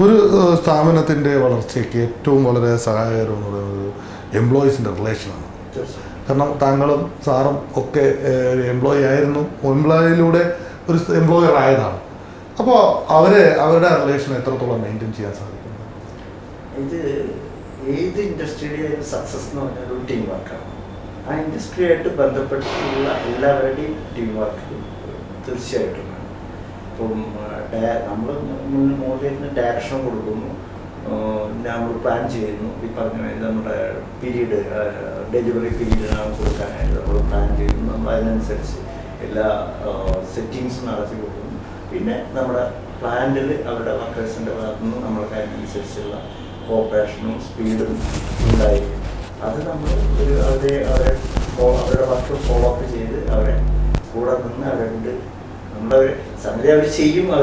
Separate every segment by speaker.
Speaker 1: ഒരു സ്ഥാപനത്തിൻ്റെ വളർച്ചയ്ക്ക് ഏറ്റവും വളരെ സഹായകരം എന്ന് പറയുന്നത് എംപ്ലോയീസിൻ്റെ റിലേഷനാണ്. കാരണം താങ്കളും സാറും ഒക്കെ എംപ്ലോയി ആയിരുന്നു, എംപ്ലോയിയിലൂടെ ഒരു എംപ്ലോയർ ആയതാണ്. അപ്പോൾ അവരുടെ റിലേഷൻ എത്രത്തോളം മെയിൻറ്റെയിൻ ചെയ്യാൻ സാധിക്കുന്നു?
Speaker 2: ഇത് ഏത് ഇൻഡസ്ട്രിയുടെ സക്സസ് എന്ന് പറഞ്ഞാൽ ഒരു ടീം വർക്കാണ്. ആ ഇൻഡസ്ട്രിയായിട്ട് ബന്ധപ്പെട്ടിട്ടുള്ള എല്ലാവരുടെയും ടീം വർക്ക് തീർച്ചയായിട്ടും വേണം. ഇപ്പം നമ്മൾ മുകളിൽ ഡയറക്ഷൻ കൊടുക്കുന്നു, നമ്മൾ പ്ലാൻ ചെയ്യുന്നു. ഈ പറഞ്ഞ നമ്മുടെ പീരീഡ് ഡെലിവറി പീരീഡിനാണ് കൊടുക്കാനായിട്ട് നമ്മൾ പ്ലാൻ ചെയ്യുന്നു. നമ്മൾ അതിനനുസരിച്ച് എല്ലാ സെറ്റിങ്സും നടത്തി കൊടുക്കുന്നു. പിന്നെ നമ്മുടെ പ്ലാന്റിൽ അവരുടെ വർക്കേഴ്സിൻ്റെ ഭാഗത്തു നിന്ന് നമ്മൾക്ക് അതിനനുസരിച്ചുള്ള കോപ്പറേഷനും സ്പീഡും ഉണ്ടായിരിക്കും. അത് നമ്മൾ അവരുടെ വർക്ക് ഫോളോ അപ്പ് ചെയ്ത് അവരെ കൂടെ നിന്ന് അവരുണ്ട്. നമ്മുടെ സംഗതി അവർ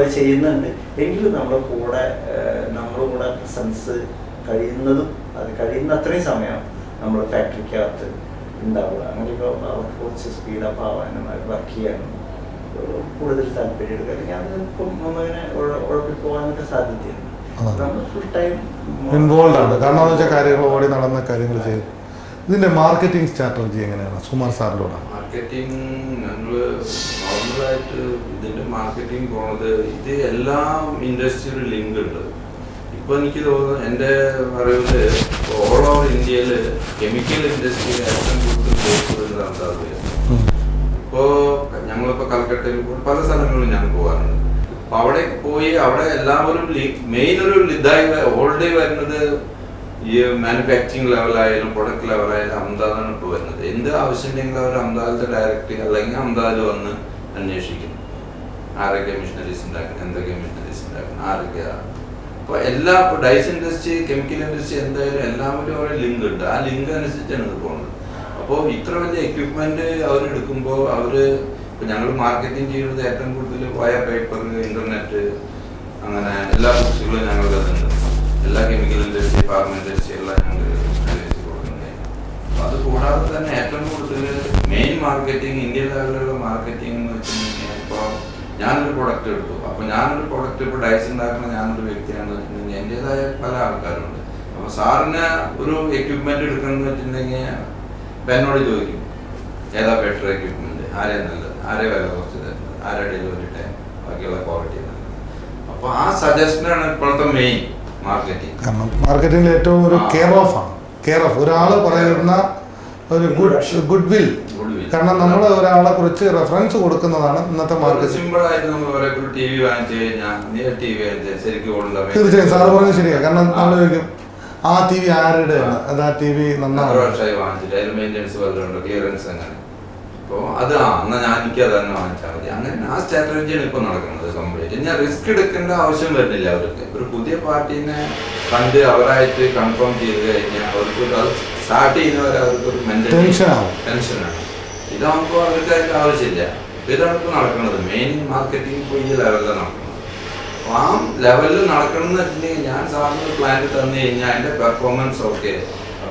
Speaker 2: ചെയ്യുന്നുണ്ട് എങ്കിലും നമ്മളും കൂടെ പ്രസൻസ് കഴിയുന്നതും അത് കഴിയുന്ന അത്രയും സമയം നമ്മൾ ഫാക്ടറിക്കകത്ത് ഉണ്ടാവുക. അങ്ങനെ ഇപ്പോൾ അവർക്ക് കുറച്ച് സ്പീഡപ്പ് ആവാനും അവർ വർക്ക് ചെയ്യാനും കൂടുതൽ താല്പര്യം എടുക്കുക. അല്ലെങ്കിൽ അത് ഇപ്പം അങ്ങനെ ഉഴപ്പി പോകാനൊക്കെ സാധ്യതയുണ്ട്. നമ്മൾ ഫുൾ ടൈം
Speaker 1: ഇൻവോൾവ് ആണ്. കാരണം എന്ന് വെച്ചാൽ കാര്യങ്ങൾ ഓടി നടന്ന കാര്യങ്ങൾ ചെയ്തു. ഇതിൻ്റെ മാർക്കറ്റിംഗ് സ്ട്രാറ്റജി എങ്ങനെയാണ് സുമാർ സാറിലൂടെ?
Speaker 3: മാർക്കറ്റിംഗ് ഞങ്ങൾ നോർമലായിട്ട് ഇതിൻ്റെ മാർക്കറ്റിംഗ് പോണത് ഇത് എല്ലാ ഇൻഡസ്ട്രിയിലും ലിങ്ക് ഉണ്ട്. ഇപ്പോൾ എനിക്ക് തോന്നുന്നു എൻ്റെ അറിവിൽ ഓൾ ഓവർ ഇന്ത്യയിൽ കെമിക്കൽ ഇൻഡസ്ട്രിയിൽ ഏറ്റവും കൂടുതൽ ബേസ് നടത്താറുണ്ട്. ഇപ്പോൾ ഞങ്ങളിപ്പോൾ കൽക്കട്ടയിൽ പല സ്ഥലങ്ങളിലും ഞാൻ പോകാറുണ്ട്. അപ്പോൾ അവിടെ പോയി അവിടെ എല്ലാവരും മെയിൻ ഒരു ഇതായി ഓൾറെഡി വരുന്നത് ഈ മാനുഫാക്ചറിങ് ലെവലായാലും പ്രൊഡക്റ്റ് ലെവലായാലും അഹമ്മദാബാദാണ് ഇപ്പോൾ വരുന്നത്. എന്ത് ആവശ്യമുണ്ടെങ്കിലും അവർ അഹമ്മദാബാദത്തെ ഡയറക്റ്റ് അല്ലെങ്കിൽ അഹമ്മദാബാദിൽ വന്ന് അന്വേഷിക്കുന്നു. ആരൊക്കെ മിഷനറീസ് ഉണ്ടാക്കണം, എന്തൊക്കെ മിഷനറീസ് ഉണ്ടാക്കണം, ആരൊക്കെയാണ്. അപ്പോൾ എല്ലാ ഇപ്പോൾ ഡൈസ് ഇൻഡസ്ട്രി, കെമിക്കൽ ഇൻഡസ്ട്രി എന്തായാലും എല്ലാവരും അവരുടെ ലിങ്ക് ഉണ്ട്. ആ ലിങ്ക് അനുസരിച്ചാണ് ഇത് പോകുന്നത്. അപ്പോൾ ഇത്ര വലിയ എക്യുപ്മെന്റ് അവരെടുക്കുമ്പോൾ ഇപ്പോൾ ഞങ്ങൾ മാർക്കറ്റിംഗ് ചെയ്യുന്നത് ഏറ്റവും കൂടുതൽ വയർ പേപ്പർ, ഇന്റർനെറ്റ്, അങ്ങനെ എല്ലാ ബുക്സുകളും ഞങ്ങൾക്ക് അതുണ്ട്. എല്ലാ കെമിക്കൽ ഇൻഡസ്ട്രി, ഫാർമ ഇൻഡസ്ട്രി എല്ലാം ഞങ്ങൾ കൊടുക്കുന്നുണ്ട്. അപ്പോൾ അത് കൂടാതെ തന്നെ ഏറ്റവും കൂടുതൽ മെയിൻ മാർക്കറ്റിംഗ്, ഇന്ത്യൻ ലെവലിലുള്ള മാർക്കറ്റിംഗ് എന്ന് വെച്ചിട്ടുണ്ടെങ്കിൽ ഇപ്പോൾ ഞാനൊരു പ്രൊഡക്റ്റ് എടുത്തു. അപ്പോൾ ഞാനൊരു പ്രൊഡക്റ്റ് ഇപ്പോൾ ഡൈസ് ഉണ്ടാക്കുന്ന ഞാനൊരു വ്യക്തിയാണെന്ന് വെച്ചിട്ടുണ്ടെങ്കിൽ എൻ്റെതായ പല ആൾക്കാരുണ്ട്. അപ്പോൾ സാറിന് ഒരു എക്യുപ്മെന്റ് എടുക്കണമെന്ന് വെച്ചിട്ടുണ്ടെങ്കിൽ ഇപ്പം എന്നോട് ചോദിക്കും ഏതാ ബെറ്റർ എക്യുപ്മെന്റ്, ആരെയാ നല്ലത്, ആരെ വില കുറച്ച് തരുന്നത്, ആരെ ഡെലിവറി ടൈം, ബാക്കിയുള്ള ക്വാളിറ്റി നല്ലത്. അപ്പോൾ ആ സജഷനാണ് ഇപ്പോഴത്തെ മെയിൻ മാർക്കറ്റിംഗ്.
Speaker 1: കാരണം മാർക്കറ്റിംഗിൽ ഏറ്റവും ഒരു കെയർ ഓഫ് ഒരാൾ പറയുന്ന ഒരു ഗുഡ് വിൽ. കാരണം നമ്മൾ ഒരാളെ കുറിച്ച് റെഫറൻസ് കൊടുക്കുന്നതാണ് ഇന്നത്തെ മാർക്കറ്റ്.
Speaker 3: സിമ്പിൾ ആയിട്ട് നമ്മൾ ഒരു ടി വി വാങ്ങിച്ചു കഴിഞ്ഞാൽ ടി വി ശരിക്കും
Speaker 1: തീർച്ചയായും സാറ് പറഞ്ഞത് ശരിയാണ്. കാരണം നമ്മൾ ചോദിക്കും ആ ടി വി ആരുടെയാണ്, അത് ആ ടി വി നന്നായി
Speaker 3: വാങ്ങിച്ചിട്ട് അതിൽ മെയിൻ്റെനൻസ് വല്ലതുണ്ട്, ക്ലിയറൻസ് അങ്ങനെ. അപ്പോൾ അത് എന്നാൽ ഞാൻ എനിക്ക് അത് തന്നെ വാങ്ങിച്ചാൽ മതി. അങ്ങനെ ആ സ്ട്രാറ്റജിയാണ് ഇപ്പോൾ നടക്കുന്നത് കംപ്ലീറ്റ്. ഞാൻ റിസ്ക് എടുക്കേണ്ട ആവശ്യം വരുന്നില്ല അവർക്ക്. ഒരു പുതിയ പാർട്ടീനെ കണ്ട് അവരായിട്ട് കൺഫേം ചെയ്ത് കഴിഞ്ഞാൽ അവർക്ക് അത് സ്റ്റാർട്ട് ചെയ്യുന്നവരെ അവർക്കൊരു മെന്റൽ ടെൻഷനാണ്. ഇതാകുമ്പോൾ അവർക്ക് അതിൻ്റെ ആവശ്യമില്ല. ഇതാണ് ഇപ്പോൾ നടക്കുന്നത്. മെയിൻ മാർക്കറ്റിംഗ് ഇപ്പോൾ ഈ ലെവലിലാണ് നടക്കുന്നത്. അപ്പോൾ ആ ലെവലിൽ നടക്കണമെന്ന് വെച്ചിട്ടുണ്ടെങ്കിൽ ഞാൻ സാറിന് പ്ലാൻ തന്നു കഴിഞ്ഞാൽ അതിൻ്റെ പെർഫോമൻസ് ഓക്കെ,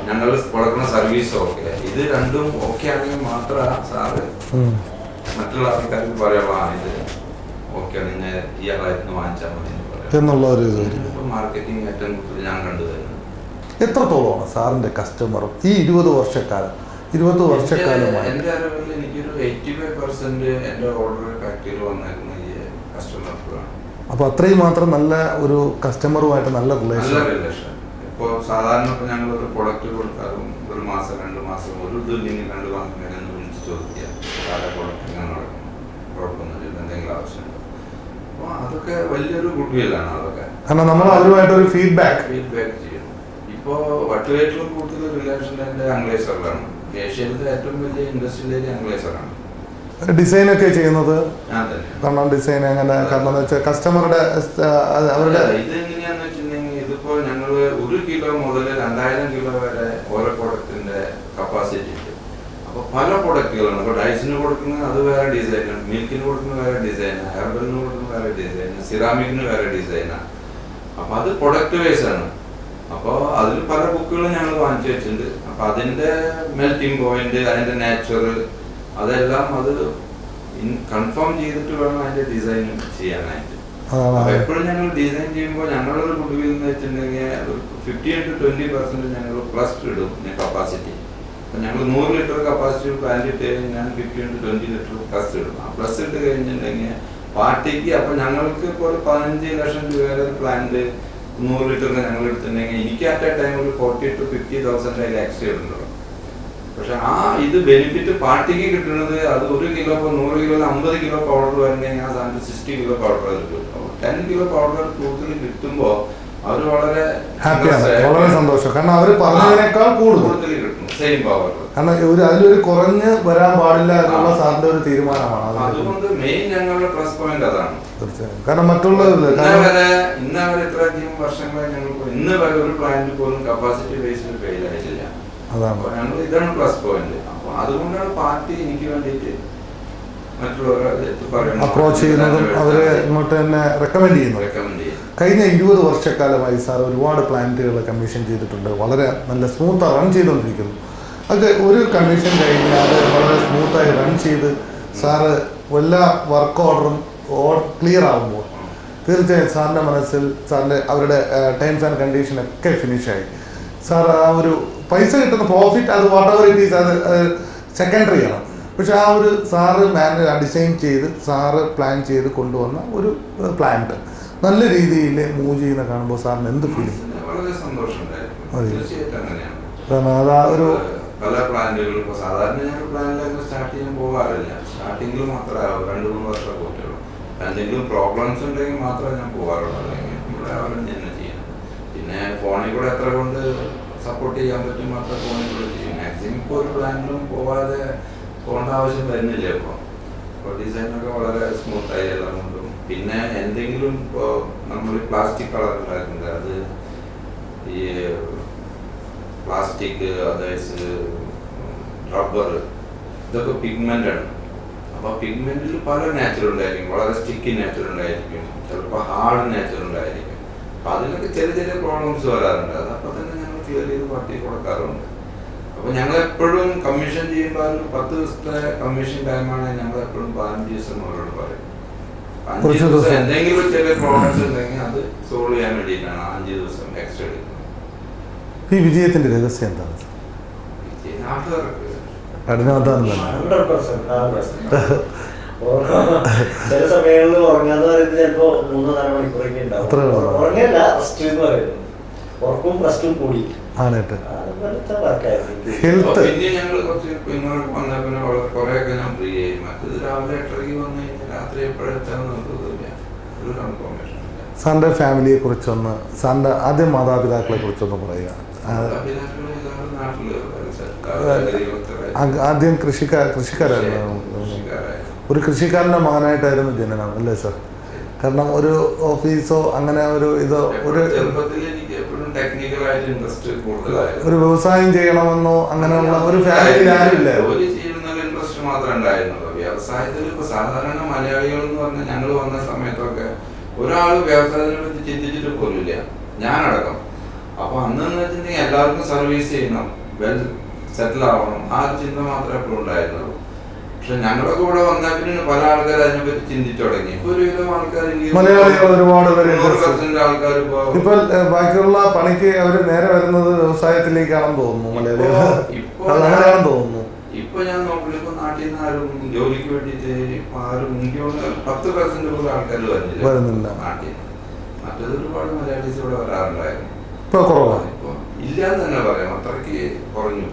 Speaker 3: ഞങ്ങൾ കൊടുക്കുന്ന സർവീസ് ഓക്കെ, ഇത് രണ്ടും ഓക്കെ ആണെങ്കിൽ മാത്രമാണ് സാറ് മറ്റുള്ള ആൾക്കാർക്ക് പറയാനുള്ള ഇത് ഓക്കെ നിങ്ങൾ ഈ ആളായിരുന്നു വാങ്ങിച്ചാൽ മതി
Speaker 1: എന്നുള്ള ഒരു
Speaker 3: മാർക്കറ്റിംഗ് ഏറ്റവും കൂടുതൽ ഞാൻ കണ്ടു തരുന്നത്.
Speaker 1: എത്രത്തോളമാണ് സാറിൻ്റെ കസ്റ്റമറും ഈ 20 വർഷക്കാലമായി?
Speaker 3: എൻ്റെ അറിവിൽ എനിക്കൊരു 85% എൻ്റെ ഓർഡർ ഫാക്ടറിയിൽ വന്നിരുന്ന ഈ കസ്റ്റമർക്കാണ്.
Speaker 1: അപ്പോൾ അത്രയും മാത്രം നല്ല ഒരു കസ്റ്റമറുമായിട്ട് നല്ല
Speaker 3: റിലേഷൻ. ഇപ്പോൾ സാധാരണ ഇപ്പോൾ ഞങ്ങളൊരു പ്രൊഡക്റ്റ് കൊടുക്കാറും ഒരു മാസം 2 മാസം ഒരു ഇതില്ലെങ്കിൽ 2 മാസം കഴിഞ്ഞ് വിളിച്ച് ചോദിക്കുക പല പ്രൊഡക്റ്റ് ഇങ്ങനെ നടക്കുന്നു, കുഴപ്പമൊന്നുമില്ല, എന്തെങ്കിലും ആവശ്യമുണ്ടോ. അപ്പോൾ അതൊക്കെ വലിയൊരു ഗുഡ് വില്ലാണ്. അതൊക്കെ
Speaker 1: കാരണം നമ്മൾ അവരുമായിട്ടൊരു ഫീഡ്ബാക്ക്
Speaker 3: ചെയ്യും. ഇപ്പോൾ വട്ടുകയറ്റിലും കൂടുതൽ റിലേഷൻ എൻ്റെ അംഗ്ലേസറിലാണ്. ഏഷ്യയിലത്തെ ഏറ്റവും വലിയ ഇൻഡസ്ട്രിയൽ ഏരിയ അംഗ്ലേസറാണ്.
Speaker 1: ഡിസൈനൊക്കെ ചെയ്യുന്നത്
Speaker 3: ഞാൻ തന്നെ.
Speaker 1: കാരണം ഡിസൈൻ എങ്ങനെ, കാരണം എന്ന് വെച്ചാൽ കസ്റ്റമറുടെ അവരുടെ
Speaker 3: ഇത് എങ്ങനെയാന്ന് വെച്ചിട്ടുണ്ടെങ്കിൽ ഇതിപ്പോൾ ഞങ്ങൾ 1 കിലോ മുതൽ 2000 കിലോ വരെ ഓരോ പ്രൊഡക്റ്റിന്റെ കപ്പാസിറ്റി ഉണ്ട്. അപ്പോൾ പല പ്രൊഡക്റ്റുകളാണ്. ഇപ്പോൾ ഡൈസിന് കൊടുക്കുന്നത് അത് വേറെ ഡിസൈനാണ്, മിൽക്കിന് കൊടുക്കുന്നത് വേറെ ഡിസൈനാണ്, ഹെർബലിന് കൊടുക്കുന്നത് വേറെ ഡിസൈനാണ്, സിറാമിക്കിന് വേറെ ഡിസൈനാണ്. അപ്പോൾ അത് പ്രൊഡക്റ്റ് വൈസ് ആണ്. അപ്പോൾ അതിൽ പല ബുക്കുകളും ഞങ്ങൾ വാങ്ങിച്ചു വെച്ചിട്ടുണ്ട്. അപ്പോൾ അതിൻ്റെ മെൽറ്റിംഗ് പോയിന്റ്, അതിൻ്റെ നേച്ചർ, അതെല്ലാം അത് കൺഫേം ചെയ്തിട്ട് വേണം അതിൻ്റെ ഡിസൈൻ ചെയ്യാനായിട്ട്. എപ്പോഴും ഞങ്ങൾ ഡിസൈൻ ചെയ്യുമ്പോൾ ഞങ്ങളൊരു ഗുഡ്വിൽ എന്ന് വെച്ചിട്ടുണ്ടെങ്കിൽ 15-20% ഞങ്ങൾ പ്ലസ് ഇടും കപ്പാസിറ്റി. അപ്പം ഞങ്ങൾ 100 ലിറ്റർ കപ്പാസിറ്റി പ്ലാന്റ് ഇട്ട് കഴിഞ്ഞാൽ ഞാൻ 15-20 ലിറ്റർ പ്ലസ് ഇടും. ആ പ്ലസ് ഇട്ട് കഴിഞ്ഞിട്ടുണ്ടെങ്കിൽ പാർട്ടിക്ക് അപ്പം ഞങ്ങൾക്ക് ഇപ്പോൾ ഒരു 15 ലക്ഷം രൂപയുടെ പ്ലാന്റ് 100 ലിറ്ററിന് ഞങ്ങൾ എടുത്തിട്ടുണ്ടെങ്കിൽ എനിക്ക് അറ്റ് എ ടൈം ഒരു 40,000-50,000 അതിൽ എക്സ്ട്രാ ഇടുന്നുള്ളൂ. പക്ഷെ ആ ഇത് ബെനിഫിറ്റ് പാർട്ടിക്ക് കിട്ടുന്നത് അത് 1 കിലോ 100 കിലോ 50 കിലോ പൗഡർ വരുന്നെങ്കിൽ ആ സാധനം 60 കിലോ പൗഡർ കിട്ടും. 10 കിലോ പൗഡർ കൂടുതൽ കിട്ടുമ്പോൾ അവർ വളരെ
Speaker 1: ഹാപ്പിയാണ്, വളരെ സന്തോഷം. കാരണം അവർ പറഞ്ഞതിനേക്കാൾ കൂടുതൽ
Speaker 3: കിട്ടും സെയിം പവർ.
Speaker 1: കാരണം അതിലൊരു കുറഞ്ഞ് വരാൻ പാടില്ല എന്നുള്ള സാറിന്റെ ഒരു തീരുമാനമാണ്.
Speaker 3: അതുകൊണ്ട് മെയിൻ ഞങ്ങളുടെ പ്ലസ് പോയിന്റ് അതാണ്.
Speaker 1: തീർച്ചയായും. കാരണം മറ്റുള്ളവരില്ല,
Speaker 3: ഇന്നേ വരെ ഇത്രയധികം വർഷങ്ങളായി ഞങ്ങൾ ഇന്ന് വരെ ഒരു പ്ലാന്റ് പോലും കപ്പാസിറ്റി ബേസിൽ ഫെയിൽ ആയിട്ടില്ല.
Speaker 1: അതാണ്
Speaker 3: ഞങ്ങൾ ഇതാണ് പ്ലസ് പോയിന്റ്. അപ്പൊ അതുകൊണ്ടാണ് പാർട്ടി എനിക്ക് വേണ്ടിയിട്ട്
Speaker 1: അപ്രോച്ച് ചെയ്യുന്നതും അവരെ ഇങ്ങോട്ട് തന്നെ റെക്കമെൻഡ് ചെയ്യുന്നത്. കഴിഞ്ഞ 20 വർഷക്കാലമായി സാർ ഒരുപാട് പ്ലാന്റുകൾ കമ്മീഷൻ ചെയ്തിട്ടുണ്ട്. വളരെ നല്ല സ്മൂത്ത് റൺ ചെയ്തുകൊണ്ടിരിക്കുന്നു. അത് ഒരു കമ്മീഷൻ കഴിഞ്ഞ് അത് വളരെ സ്മൂത്തായി റൺ ചെയ്ത് സാറ് എല്ലാ വർക്ക് ഓർഡറും ക്ലിയർ ആകുമ്പോൾ തീർച്ചയായും സാറിൻ്റെ മനസ്സിൽ സാറിൻ്റെ അവരുടെ ടേംസ് ആൻഡ് കണ്ടീഷനൊക്കെ ഫിനിഷായി. സാർ ആ ഒരു പൈസ കിട്ടുന്ന പ്രോഫിറ്റ് അത് വാട്ട് എവർ ഇറ്റ് ഈസ് അത് സെക്കൻഡറിയാണ്. പക്ഷെ ആ ഒരു സാറ് ഡിസൈൻ ചെയ്ത് സാറ് പ്ലാൻ ചെയ്ത് കൊണ്ടുവന്ന ഒരു പ്ലാന്റ് നല്ല രീതിയിൽ മൂവ് ചെയ്യുന്ന കാണുമ്പോൾ സാറിന് എന്ത് ഫീലിംഗ്?
Speaker 3: വളരെ സന്തോഷമുണ്ടായിരുന്നു.
Speaker 1: അതാ ഒരു
Speaker 3: പല പ്ലാന്റുകളും ഇപ്പോൾ സാധാരണ ഞാൻ പ്ലാനിലൊക്കെ സ്റ്റാർട്ട് ചെയ്യാൻ പോകാറില്ല. സ്റ്റാർട്ടിങ്ങിൽ മാത്രമേ 2-3 വർഷം പോയിട്ടുള്ളൂ. എന്തെങ്കിലും പ്രോബ്ലംസ് ഉണ്ടെങ്കിൽ മാത്രമേ ഞാൻ പോകാറുള്ളൂ. അല്ലെങ്കിൽ ഇവിടെ അവരെ തന്നെ ചെയ്യണം. പിന്നെ ഫോണിൽ കൂടെ എത്ര കൊണ്ട് സപ്പോർട്ട് ചെയ്യാൻ പറ്റും മാത്രം ഫോണിൽ കൂടെ ചെയ്യും. മാക്സിമം ഇപ്പോൾ ഒരു പ്ലാനിലും പോകാതെ പോകേണ്ട ആവശ്യം വരുന്നില്ല. ഇപ്പോൾ ഡിസൈനൊക്കെ വളരെ സ്മൂത്തായി എല്ലാം കൊണ്ടും. പിന്നെ എന്തെങ്കിലും ഇപ്പോൾ നമ്മൾ പ്ലാസ്റ്റിക് കളർ ഉണ്ടാക്കുന്നുണ്ട്, അത് ഈ പ്ലാസ്റ്റിക് അതേഴ്സ് റബ്ബർ ഇതൊക്കെ പിഗ്മെൻ്റാണ്. അപ്പോൾ പിഗ്മെൻറ്റിൽ പല നേച്ചർ ഉണ്ടായിരിക്കും. വളരെ സ്റ്റിക്കി നേച്ചർ ഉണ്ടായിരിക്കും, ചിലപ്പോൾ ഹാർഡ് നേച്ചർ ഉണ്ടായിരിക്കും. അപ്പോൾ അതിലൊക്കെ ചെറിയ ചെറിയ പ്രോബ്ലംസ് വരാറുണ്ട്. അതപ്പോൾ തന്നെ ഞങ്ങൾ ക്ലിയർ ചെയ്ത് പാർട്ടി കൊടുക്കാറുണ്ട്. അപ്പോൾ ഞങ്ങളെപ്പോഴും കമ്മീഷൻ ചെയ്യുമ്പോൾ ഒരു 10 ദിവസത്തെ കമ്മീഷൻ ടൈമാണ്. ഞങ്ങളെപ്പോഴും 15 ദിവസം അവരോട് പറയും. 5 ദിവസം എന്തെങ്കിലും ചെറിയ പ്രോബ്ലംസ് ഉണ്ടെങ്കിൽ അത് സോൾവ് ചെയ്യാൻ വേണ്ടിയിട്ടാണ് 5 ദിവസം എക്സ്ട്രാ എടുക്കുന്നത്.
Speaker 1: ഈ വിജയത്തിന്റെ രഹസ്യം എന്താണ്? കഠിനാധ്വാനം തന്നെ.
Speaker 2: ചില സമയങ്ങളിൽ ഉറങ്ങാന്ന് പറയുന്നത് ചിലപ്പോ 3-4 മണിക്കൂറൊക്കെ ഉണ്ടാവും. ഉറങ്ങല്ല, റെസ്റ്റ് എന്ന് പറയുന്നത്. ഉറക്കവും റെസ്റ്റും കൂടി
Speaker 1: ആണേട്ട്
Speaker 3: ഹെൽത്ത്. പിന്നെ ഞങ്ങൾ കുറച്ച് പിന്നോട്ട് വന്നാൽ പിന്നെ കുറെയൊക്കെ ഞാൻ ഫ്രീ ചെയ്യും. മറ്റത് രാവിലെ 8:30 വന്നു കഴിഞ്ഞാൽ രാത്രി എപ്പോഴെത്താന്ന് നോക്കുന്നില്ല. ഒരു കൺഫർമേഷൻ.
Speaker 1: സാറിന്റെ ഫാമിലിയെ കുറിച്ചൊന്ന്, സാറിന്റെ ആദ്യം മാതാപിതാക്കളെ കുറിച്ചൊന്ന് പറയുക. ആദ്യം കൃഷിക്കാരായിരുന്നു. ഒരു കൃഷിക്കാരൻ്റെ മകനായിട്ടായിരുന്നു ജനനം അല്ലേ സാർ? കാരണം ഒരു ഓഫീസോ അങ്ങനെ ഒരു ഇതോ ഒരു വ്യവസായം ചെയ്യണമെന്നോ അങ്ങനെയുള്ള ഒരു ഫാമിലി ആരുമില്ല.
Speaker 3: വ്യവസായത്തിൽ ഇപ്പൊ സാധാരണ മലയാളികൾ എന്ന് പറഞ്ഞാൽ ഞങ്ങൾ വന്ന സമയത്തൊക്കെ ഒരാൾ വ്യവസായത്തിനെ പറ്റി ചിന്തിച്ചിട്ട് പോലുമില്ല, ഞാനടക്കം. അപ്പൊ അന്ന് വെച്ചിട്ടുണ്ടെങ്കിൽ എല്ലാവർക്കും സർവീസ് ചെയ്യണം, വെൽ സെറ്റിൽ ആവണം, ആ ഒരു ചിന്ത മാത്രമേ എപ്പോഴും ഉണ്ടായിരുന്നുള്ളൂ. പക്ഷെ ഞങ്ങളൊക്കെ ഇവിടെ വന്നാൽ പിന്നെ പല ആൾക്കാർ അതിനെപ്പറ്റി ചിന്തിച്ചു തുടങ്ങി. ഇപ്പൊ ഒരുവിധം ആൾക്കാർ
Speaker 1: മലയാളികൾ ഒരുപാട് പേര്
Speaker 3: ആൾക്കാർ
Speaker 1: ഇപ്പൊ ബാക്കിയുള്ള പണിക്ക് അവര് നേരെ വരുന്നത് വ്യവസായത്തിലേക്കാണെന്ന് തോന്നുന്നു. മലയാളികളാണെന്ന് തോന്നുന്നു.
Speaker 3: ഇപ്പൊ ഞാൻ നോക്കുമ്പോൾ ഇപ്പൊ നാട്ടിൽ നിന്ന് ആരും ജോലിക്ക് വേണ്ടിയിട്ട് ഇപ്പൊ ആരും എനിക്ക് 10% പോലും ആൾക്കാർ വരുന്നില്ല നാട്ടിൽ. മറ്റേത് ഒരുപാട് മലയാളീസ് ഇവിടെ വരാറുണ്ടായിരുന്നു.
Speaker 1: ഇപ്പൊ കുറവാണ്.
Speaker 3: ഇപ്പൊ ഇല്ലാന്ന് തന്നെ പറയാം, അത്രയ്ക്ക് കുറഞ്ഞു.